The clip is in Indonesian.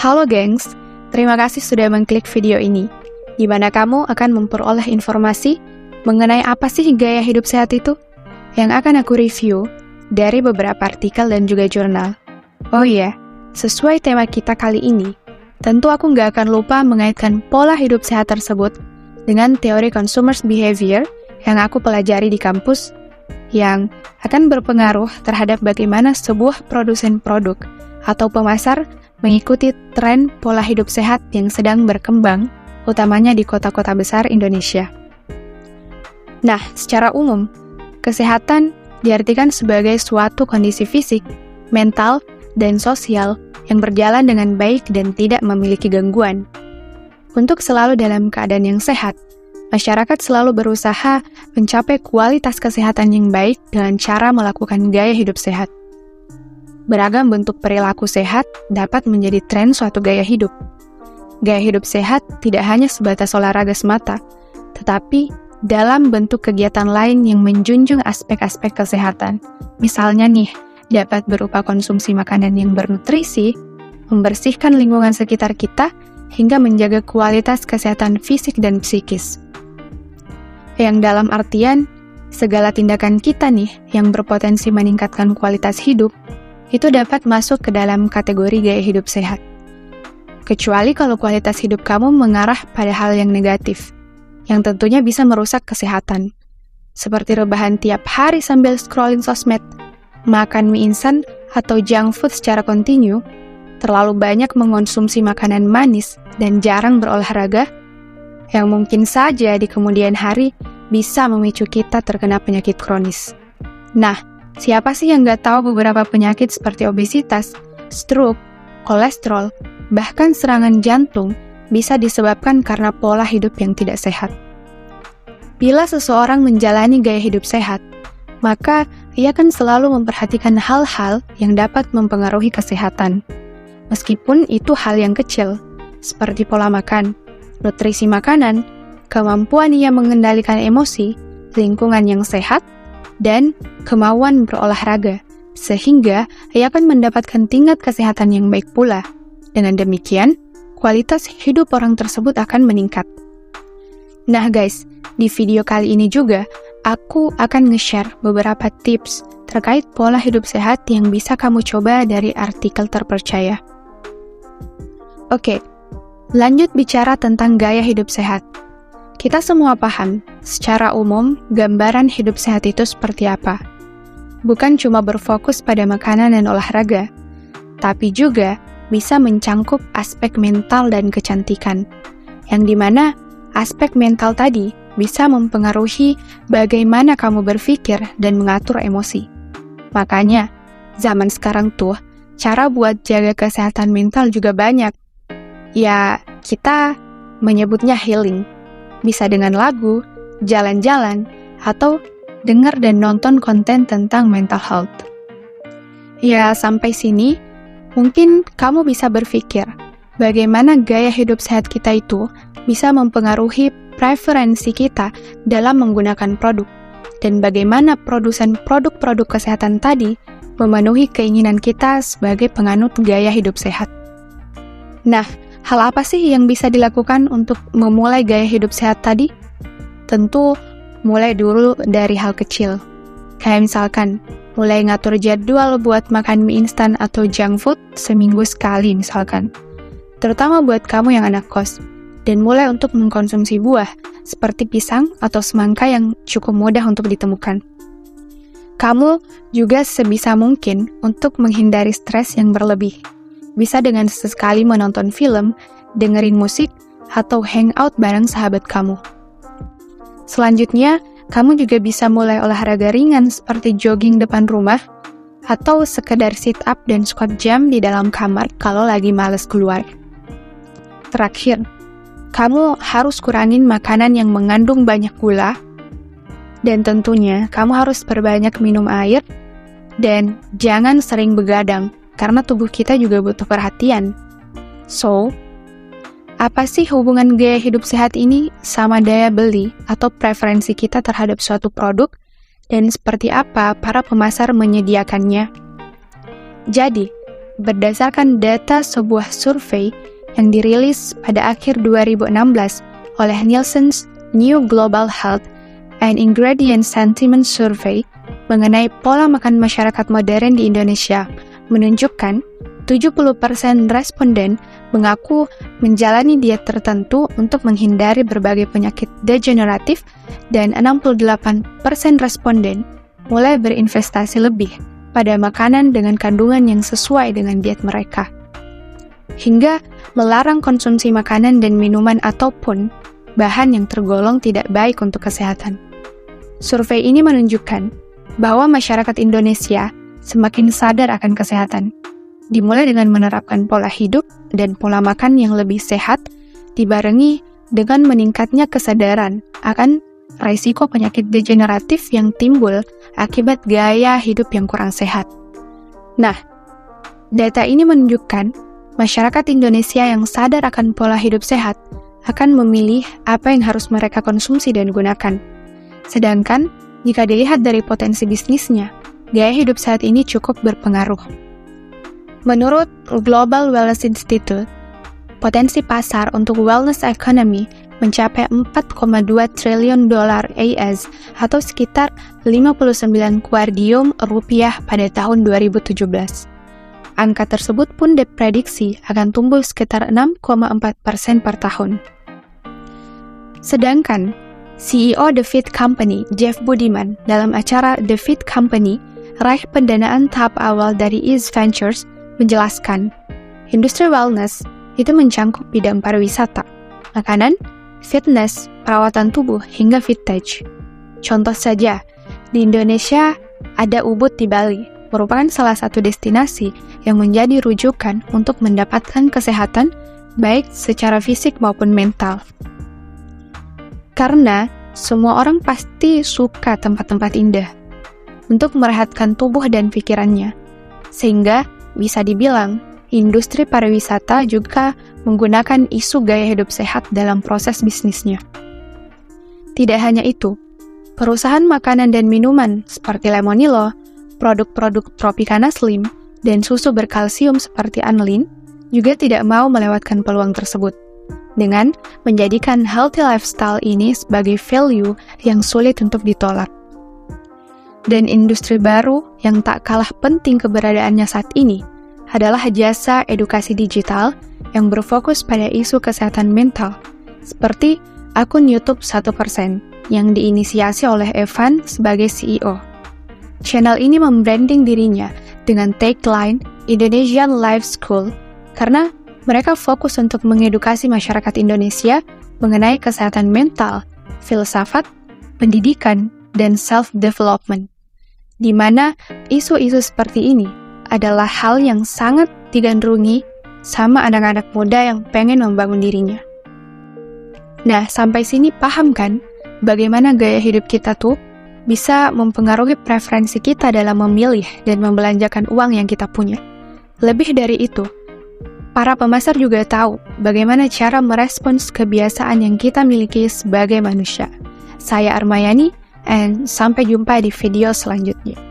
Halo gengs, terima kasih sudah mengklik video ini, di mana kamu akan memperoleh informasi mengenai apa sih gaya hidup sehat itu, yang akan aku review dari beberapa artikel dan juga jurnal. Oh iya, sesuai tema kita kali ini, tentu aku nggak akan lupa mengaitkan pola hidup sehat tersebut dengan teori consumers behavior yang aku pelajari di kampus, yang akan berpengaruh terhadap bagaimana sebuah produsen produk atau pemasar mengikuti tren pola hidup sehat yang sedang berkembang, utamanya di kota-kota besar Indonesia. Nah, secara umum, kesehatan diartikan sebagai suatu kondisi fisik, mental, dan sosial yang berjalan dengan baik dan tidak memiliki gangguan. Untuk selalu dalam keadaan yang sehat, masyarakat selalu berusaha mencapai kualitas kesehatan yang baik dengan cara melakukan gaya hidup sehat. Beragam bentuk perilaku sehat dapat menjadi tren suatu gaya hidup. Gaya hidup sehat tidak hanya sebatas olahraga semata, tetapi dalam bentuk kegiatan lain yang menjunjung aspek-aspek kesehatan. Misalnya nih, dapat berupa konsumsi makanan yang bernutrisi, membersihkan lingkungan sekitar kita, hingga menjaga kualitas kesehatan fisik dan psikis. Yang dalam artian, segala tindakan kita nih yang berpotensi meningkatkan kualitas hidup, itu dapat masuk ke dalam kategori gaya hidup sehat. Kecuali kalau kualitas hidup kamu mengarah pada hal yang negatif, yang tentunya bisa merusak kesehatan. Seperti rebahan tiap hari sambil scrolling sosmed, makan mie instan atau junk food secara kontinu, terlalu banyak mengonsumsi makanan manis, dan jarang berolahraga, yang mungkin saja di kemudian hari bisa memicu kita terkena penyakit kronis. Nah, siapa sih yang nggak tahu beberapa penyakit seperti obesitas, stroke, kolesterol, bahkan serangan jantung bisa disebabkan karena pola hidup yang tidak sehat. Bila seseorang menjalani gaya hidup sehat, maka ia akan selalu memperhatikan hal-hal yang dapat mempengaruhi kesehatan. Meskipun itu hal yang kecil, seperti pola makan, nutrisi makanan, kemampuan ia mengendalikan emosi, lingkungan yang sehat, dan kemauan berolahraga, sehingga ia akan mendapatkan tingkat kesehatan yang baik pula. Dengan demikian, kualitas hidup orang tersebut akan meningkat. Nah guys, di video kali ini juga, aku akan nge-share beberapa tips terkait pola hidup sehat yang bisa kamu coba dari artikel terpercaya. Oke, lanjut bicara tentang gaya hidup sehat. Kita semua paham, secara umum, gambaran hidup sehat itu seperti apa. Bukan cuma berfokus pada makanan dan olahraga, tapi juga bisa mencangkup aspek mental dan kecantikan, yang dimana aspek mental tadi bisa mempengaruhi bagaimana kamu berpikir dan mengatur emosi. Makanya, zaman sekarang tuh, cara buat jaga kesehatan mental juga banyak. Ya, kita menyebutnya healing. Bisa dengan lagu, jalan-jalan, atau dengar dan nonton konten tentang mental health. Ya, sampai sini, mungkin kamu bisa berpikir, bagaimana gaya hidup sehat kita itu bisa mempengaruhi preferensi kita dalam menggunakan produk, dan bagaimana produsen produk-produk kesehatan tadi memenuhi keinginan kita sebagai penganut gaya hidup sehat. Nah, hal apa sih yang bisa dilakukan untuk memulai gaya hidup sehat tadi? Tentu, mulai dulu dari hal kecil. Kayak misalkan, mulai ngatur jadwal buat makan mie instan atau junk food seminggu sekali misalkan. Terutama buat kamu yang anak kos. Dan mulai untuk mengkonsumsi buah, seperti pisang atau semangka yang cukup mudah untuk ditemukan. Kamu juga sebisa mungkin untuk menghindari stres yang berlebih. Bisa dengan sesekali menonton film, dengerin musik, atau hangout bareng sahabat kamu. Selanjutnya, kamu juga bisa mulai olahraga ringan seperti jogging depan rumah, atau sekedar sit up dan squat jam di dalam kamar kalau lagi males keluar. Terakhir, kamu harus kurangin makanan yang mengandung banyak gula, dan tentunya kamu harus perbanyak minum air, dan jangan sering begadang, karena tubuh kita juga butuh perhatian. So, apa sih hubungan gaya hidup sehat ini sama daya beli atau preferensi kita terhadap suatu produk, dan seperti apa para pemasar menyediakannya? Jadi, berdasarkan data sebuah survei yang dirilis pada akhir 2016 oleh Nielsen's New Global Health and Ingredient Sentiment Survey mengenai pola makan masyarakat modern di Indonesia, menunjukkan 70% responden mengaku menjalani diet tertentu untuk menghindari berbagai penyakit degeneratif dan 68% responden mulai berinvestasi lebih pada makanan dengan kandungan yang sesuai dengan diet mereka. Hingga melarang konsumsi makanan dan minuman ataupun bahan yang tergolong tidak baik untuk kesehatan. Survei ini menunjukkan bahwa masyarakat Indonesia semakin sadar akan kesehatan, dimulai dengan menerapkan pola hidup dan pola makan yang lebih sehat, dibarengi dengan meningkatnya kesadaran akan risiko penyakit degeneratif yang timbul akibat gaya hidup yang kurang sehat. Nah, data ini menunjukkan masyarakat Indonesia yang sadar akan pola hidup sehat akan memilih apa yang harus mereka konsumsi dan gunakan. Sedangkan, jika dilihat dari potensi bisnisnya, gaya hidup sehat ini cukup berpengaruh. Menurut Global Wellness Institute, potensi pasar untuk wellness economy mencapai 4,2 triliun dolar AS atau sekitar 59 kuadrium rupiah pada tahun 2017. Angka tersebut pun diprediksi akan tumbuh sekitar 6,4% per tahun. Sedangkan, CEO The Fit Company, Jeff Budiman, dalam acara The Fit Company, raih pendanaan tahap awal dari Ease Ventures, menjelaskan, industri wellness itu mencangkup bidang pariwisata, makanan, fitness, perawatan tubuh, hingga vintage. Contoh saja, di Indonesia ada Ubud di Bali, merupakan salah satu destinasi yang menjadi rujukan untuk mendapatkan kesehatan baik secara fisik maupun mental. Karena semua orang pasti suka tempat-tempat indah untuk merehatkan tubuh dan pikirannya, sehingga bisa dibilang industri pariwisata juga menggunakan isu gaya hidup sehat dalam proses bisnisnya. Tidak hanya itu, perusahaan makanan dan minuman seperti Lemonilo, produk-produk Tropicana Slim, dan susu berkalsium seperti Anlin juga tidak mau melewatkan peluang tersebut, dengan menjadikan healthy lifestyle ini sebagai value yang sulit untuk ditolak. Dan industri baru yang tak kalah penting keberadaannya saat ini adalah jasa edukasi digital yang berfokus pada isu kesehatan mental, seperti akun YouTube 1% yang diinisiasi oleh Evan sebagai CEO. Channel ini membranding dirinya dengan tagline Indonesian Life School karena mereka fokus untuk mengedukasi masyarakat Indonesia mengenai kesehatan mental, filsafat, pendidikan, dan self-development, di mana isu-isu seperti ini adalah hal yang sangat digandrungi sama anak-anak muda yang pengen membangun dirinya. Nah, sampai sini paham kan bagaimana gaya hidup kita tuh bisa mempengaruhi preferensi kita dalam memilih dan membelanjakan uang yang kita punya. Lebih dari itu, para pemasar juga tahu bagaimana cara merespons kebiasaan yang kita miliki sebagai manusia. Saya Armayani, and sampai jumpa di video selanjutnya.